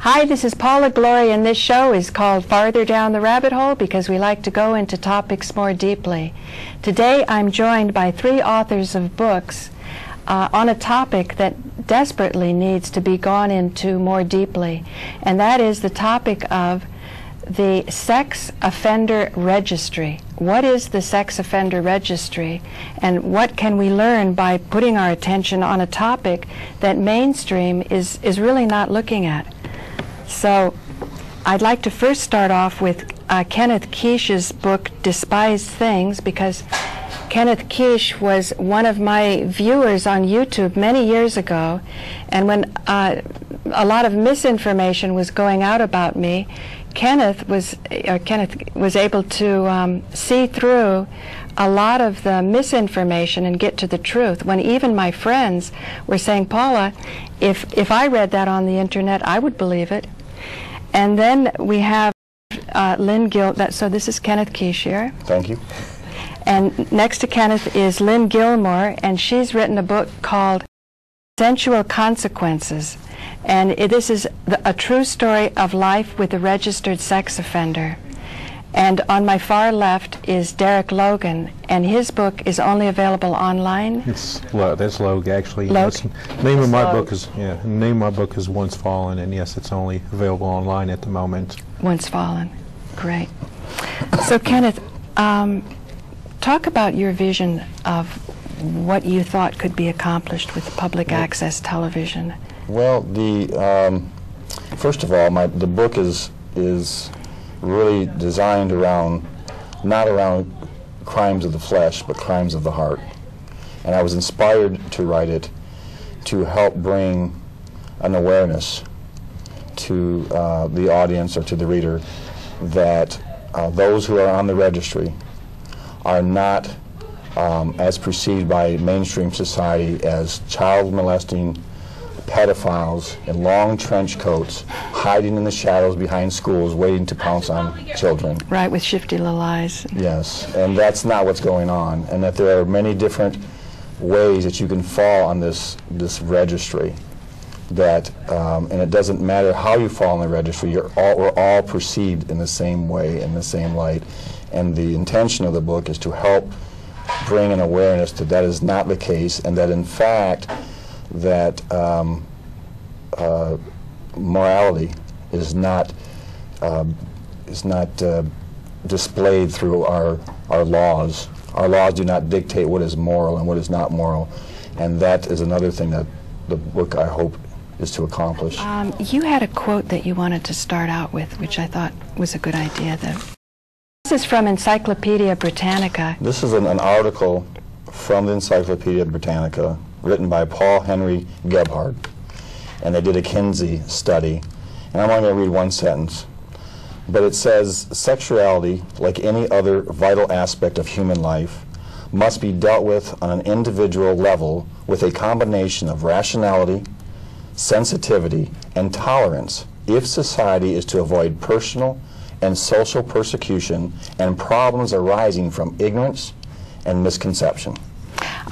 Hi, this is Paula Glory, and this show is called Farther Down the Rabbit Hole because we like to go into topics more deeply. Today I'm joined by 3 authors of books on a topic that desperately needs to be gone into more deeply, and that is the topic of the Sex Offender Registry. What is the Sex Offender Registry, and what can we learn by putting our attention on a topic that mainstream is really not looking at? So I'd like to first start off with Kenneth Kish's book, Despised Things, because Kenneth Kish was one of my viewers on YouTube many years ago, and when a lot of misinformation was going out about me, Kenneth was able to see through a lot of the misinformation and get to the truth, when even my friends were saying, Paula, if I read that on the internet, I would believe it. And then we have Lynn so this is Kenneth Kish here. Thank you. And next to Kenneth is Lynn Gilmore, and she's written a book called Consensual Consequences. And this is a true story of life with a registered sex offender. And on my far left is Derek Logan, and his book is only available online. That's Logue, actually. Logue? The name of my book is Once Fallen, and yes, it's only available online at the moment. Once Fallen, great. So Kenneth, talk about your vision of what you thought could be accomplished with public access television. Well, first of all, the book is really designed not around crimes of the flesh, but crimes of the heart. And I was inspired to write it to help bring an awareness to the audience or to the reader that those who are on the registry are not as perceived by mainstream society as child molesting pedophiles in long trench coats, hiding in the shadows behind schools, waiting to pounce on children. Right, with shifty little eyes. Yes, and that's not what's going on, and that there are many different ways that you can fall on this registry. That, and it doesn't matter how you fall on the registry, we're all perceived in the same way, in the same light. And the intention of the book is to help bring an awareness that is not the case, and that in fact, that morality is not displayed through our laws. Our laws do not dictate what is moral and what is not moral, and that is another thing that the book, I hope, is to accomplish. You had a quote that you wanted to start out with, which I thought was a good idea, though. This is from Encyclopedia Britannica. This is an article from the Encyclopedia Britannica, written by Paul Henry Gebhard, and they did a Kinsey study, and I'm only going to read one sentence, but it says, sexuality, like any other vital aspect of human life, must be dealt with on an individual level with a combination of rationality, sensitivity, and tolerance if society is to avoid personal and social persecution and problems arising from ignorance and misconception.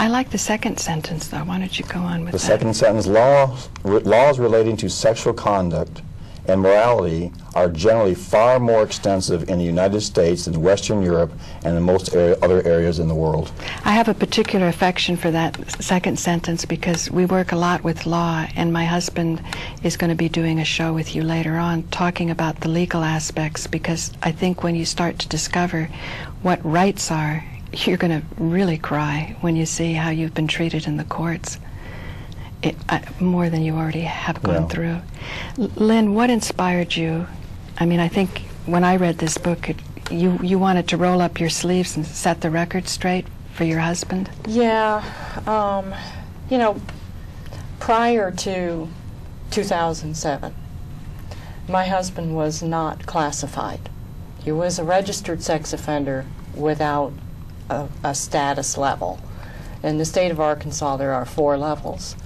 I like the second sentence, though. Why don't you go on with that? The second sentence, laws relating to sexual conduct and morality are generally far more extensive in the United States than Western Europe and in most other areas in the world. I have a particular affection for that second sentence because we work a lot with law, and my husband is going to be doing a show with you later on talking about the legal aspects, because I think when you start to discover what rights are, you're going to really cry when you see how you've been treated in the courts, more than you already have gone through. Lynn, what inspired you? I mean, I think when I read this book, you wanted to roll up your sleeves and set the record straight for your husband? Yeah. You know, prior to 2007, my husband was not classified. He was a registered sex offender without a status level. In the state of Arkansas, there are 4 levels.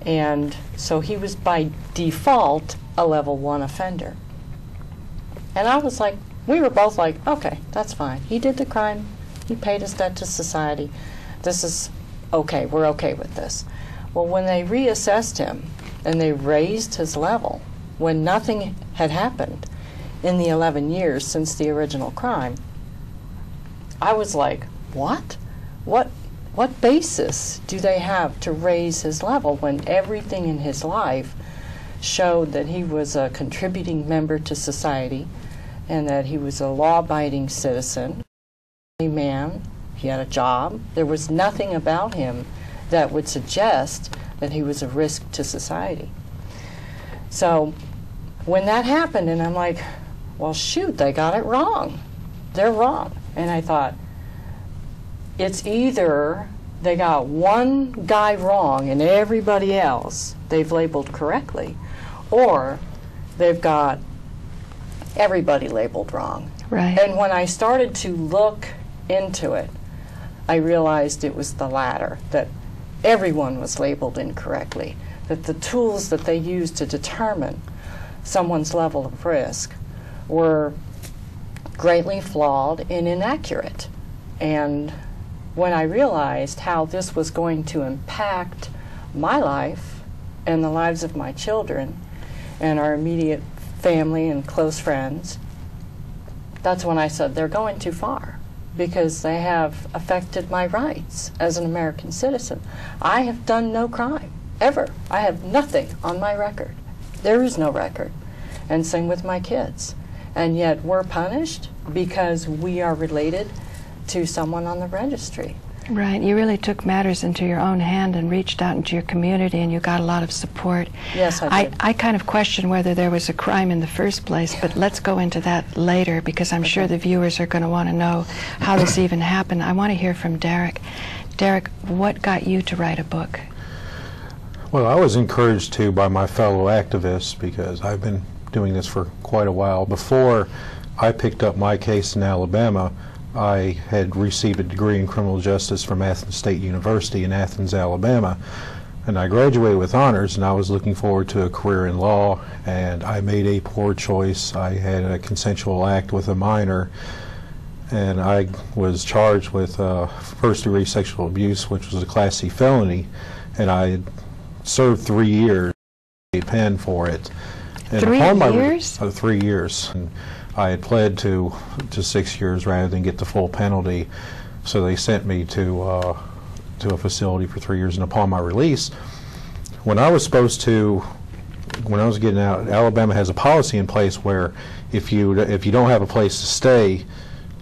And so he was by default a level 1 offender. And I was like, we were both like, okay, that's fine. He did the crime. He paid his debt to society. This is okay. We're okay with this. Well, when they reassessed him and they raised his level, when nothing had happened in the 11 years since the original crime, I was like, what? What basis do they have to raise his level when everything in his life showed that he was a contributing member to society and that he was a law-abiding citizen, a man, he had a job. There was nothing about him that would suggest that he was a risk to society. So when that happened, and I'm like, well, shoot, they got it wrong. They're wrong. And I thought, it's either they got one guy wrong and everybody else they've labeled correctly, or they've got everybody labeled wrong. Right. And when I started to look into it, I realized it was the latter, that everyone was labeled incorrectly, that the tools that they used to determine someone's level of risk were greatly flawed and inaccurate. And when I realized how this was going to impact my life and the lives of my children and our immediate family and close friends, that's when I said they're going too far, because they have affected my rights as an American citizen. I have done no crime, ever. I have nothing on my record. There is no record. And same with my kids. And yet we're punished because we are related to someone on the registry. Right. You really took matters into your own hand and reached out into your community, and you got a lot of support. Yes, I did. I kind of question whether there was a crime in the first place, but let's go into that later, because I'm sure the viewers are going to want to know how this even happened. I want to hear from Derek. Derek, what got you to write a book? Well, I was encouraged to by my fellow activists, because I've been doing this for quite a while. Before I picked up my case in Alabama, I had received a degree in criminal justice from Athens State University in Athens, Alabama, and I graduated with honors, and I was looking forward to a career in law, and I made a poor choice. I had a consensual act with a minor, and I was charged with first-degree sexual abuse, which was a Class C felony, and I had served 3 years in pen for it. And 3 years? 3 years. And I had pled to 6 years rather than get the full penalty, so they sent me to a facility for 3 years. And upon my release, when I was getting out, Alabama has a policy in place where if you don't have a place to stay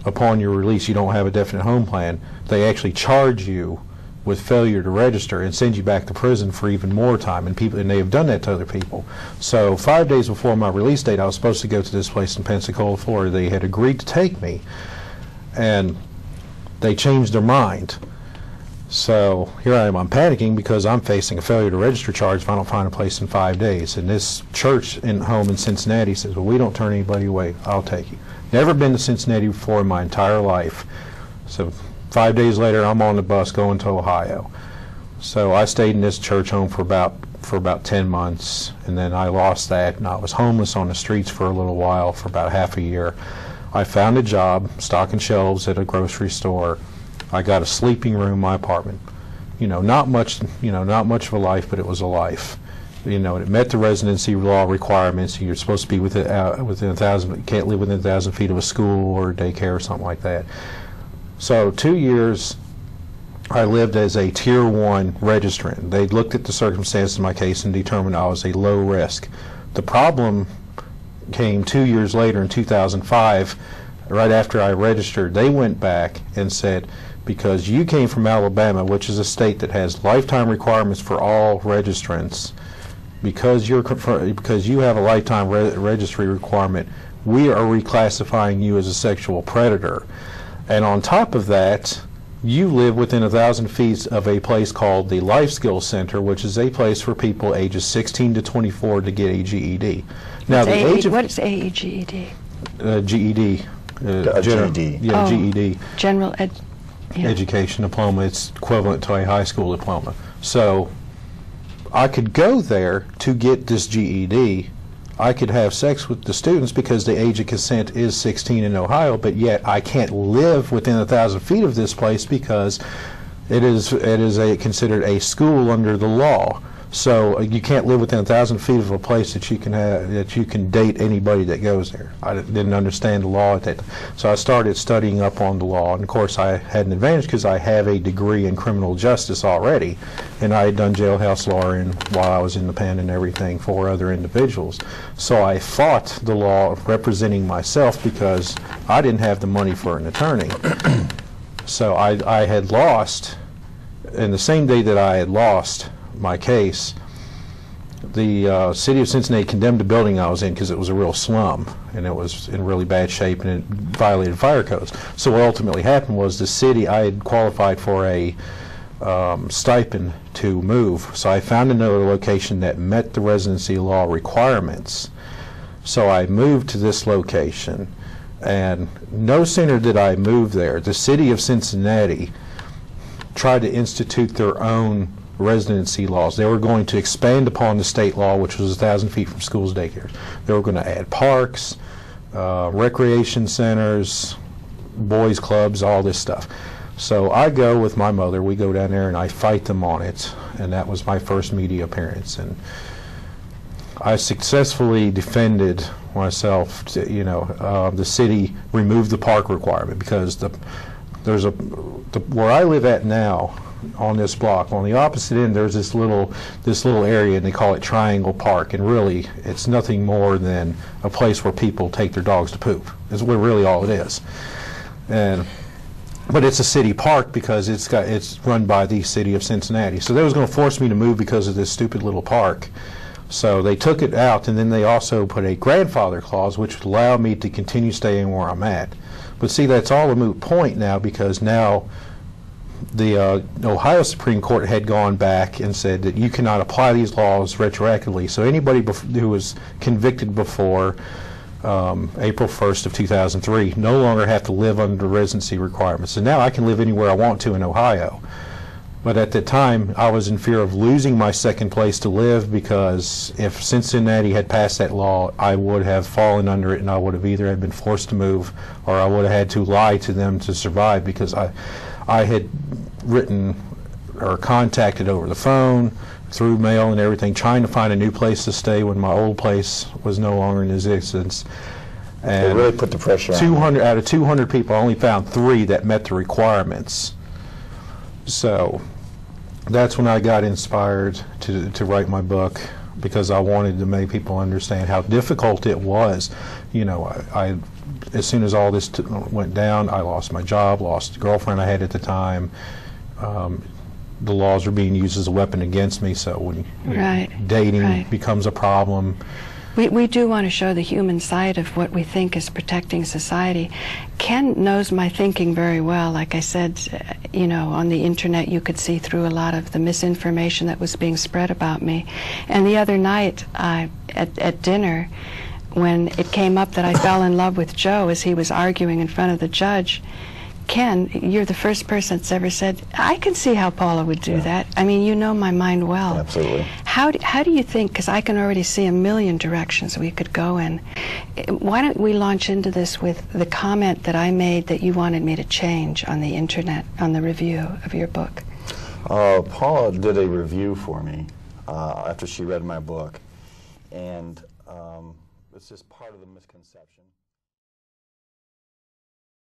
upon your release, you don't have a definite home plan, they actually charge you with failure to register and send you back to prison for even more time, and they have done that to other people. So 5 days before my release date, I was supposed to go to this place in Pensacola, Florida. They had agreed to take me, and they changed their mind. So here I am, I'm panicking because I'm facing a failure to register charge if I don't find a place in 5 days. And this church home in Cincinnati says, well, we don't turn anybody away, I'll take you. Never been to Cincinnati before in my entire life. So 5 days later, I'm on the bus going to Ohio. So I stayed in this church home for about 10 months, and then I lost that, and I was homeless on the streets for a little while, for about half a year. I found a job stocking shelves at a grocery store. I got a sleeping room in my apartment. Not much of a life, but it was a life. It met the residency law requirements. You're supposed to be within 1,000. Can't live within 1,000 feet of a school or daycare or something like that. So 2 years I lived as a Tier 1 registrant. They looked at the circumstances of my case and determined I was a low risk. The problem came 2 years later in 2005, right after I registered. They went back and said, because you came from Alabama, which is a state that has lifetime requirements for all registrants, because you have a lifetime registry requirement, we are reclassifying you as a sexual predator. And on top of that, you live within 1,000 feet of a place called the Life Skills Center, which is a place for people ages 16 to 24 to get a GED. Now, what is AEGED? GED. GED. Yeah, Oh, GED. General Education diploma. It's equivalent to a high school diploma. So I could go there to get this GED. I could have sex with the students because the age of consent is 16 in Ohio, but yet I can't live within 1,000 feet of this place because it is considered a school under the law. So you can't live within 1,000 feet of a place that you can date anybody that goes there. I didn't understand the law at that time. So I started studying up on the law, and of course I had an advantage because I have a degree in criminal justice already, and I had done jailhouse lawyering while I was in the pen and everything for other individuals. So I fought the law representing myself because I didn't have the money for an attorney. So I had lost, and the same day that I had lost my case, the city of Cincinnati condemned the building I was in because it was a real slum and it was in really bad shape and it violated fire codes. So what ultimately happened was the city, I had qualified for a stipend to move, so I found another location that met the residency law requirements. So I moved to this location, and no sooner did I move there, the city of Cincinnati tried to institute their own residency laws. They were going to expand upon the state law, which was 1,000 feet from schools, daycares. They were going to add parks, recreation centers, boys clubs, all this stuff. So I go with my mother, we go down there and I fight them on it, and that was my first media appearance. And I successfully defended myself. The city removed the park requirement because where I live at now, on this block, on the opposite end, there's this little area, and they call it Triangle Park. And really, it's nothing more than a place where people take their dogs to poop. Is really all it is. But it's a city park because it's run by the city of Cincinnati. So they was going to force me to move because of this stupid little park. So they took it out, and then they also put a grandfather clause, which would allow me to continue staying where I'm at. But see, that's all a moot point now, because now the Ohio Supreme Court had gone back and said that you cannot apply these laws retroactively. So anybody who was convicted before April 1st of 2003 no longer have to live under residency requirements. And now I can live anywhere I want to in Ohio. But at the time, I was in fear of losing my second place to live, because if Cincinnati had passed that law, I would have fallen under it, and I would have either been forced to move or I would have had to lie to them to survive, because I had written or contacted over the phone, through mail and everything, trying to find a new place to stay when my old place was no longer in existence. And they really put the pressure on. 200 out of 200 people, I only found 3 that met the requirements. So that's when I got inspired to write my book, because I wanted to make people understand how difficult it was. As soon as all this went down, I lost my job, lost the girlfriend I had at the time. The laws are being used as a weapon against me, so when dating becomes a problem. We do want to show the human side of what we think is protecting society. Ken knows my thinking very well. Like I said, on the internet you could see through a lot of the misinformation that was being spread about me. And the other night at dinner, when it came up that I fell in love with Joe as he was arguing in front of the judge, Ken, you're the first person that's ever said, I can see how Paula would do that. I mean, you know my mind well. Absolutely. How do you think, because I can already see a million directions we could go in, why don't we launch into this with the comment that I made that you wanted me to change on the internet, on the review of your book? Paula did a review for me after she read my book, and it's just part of the misconception.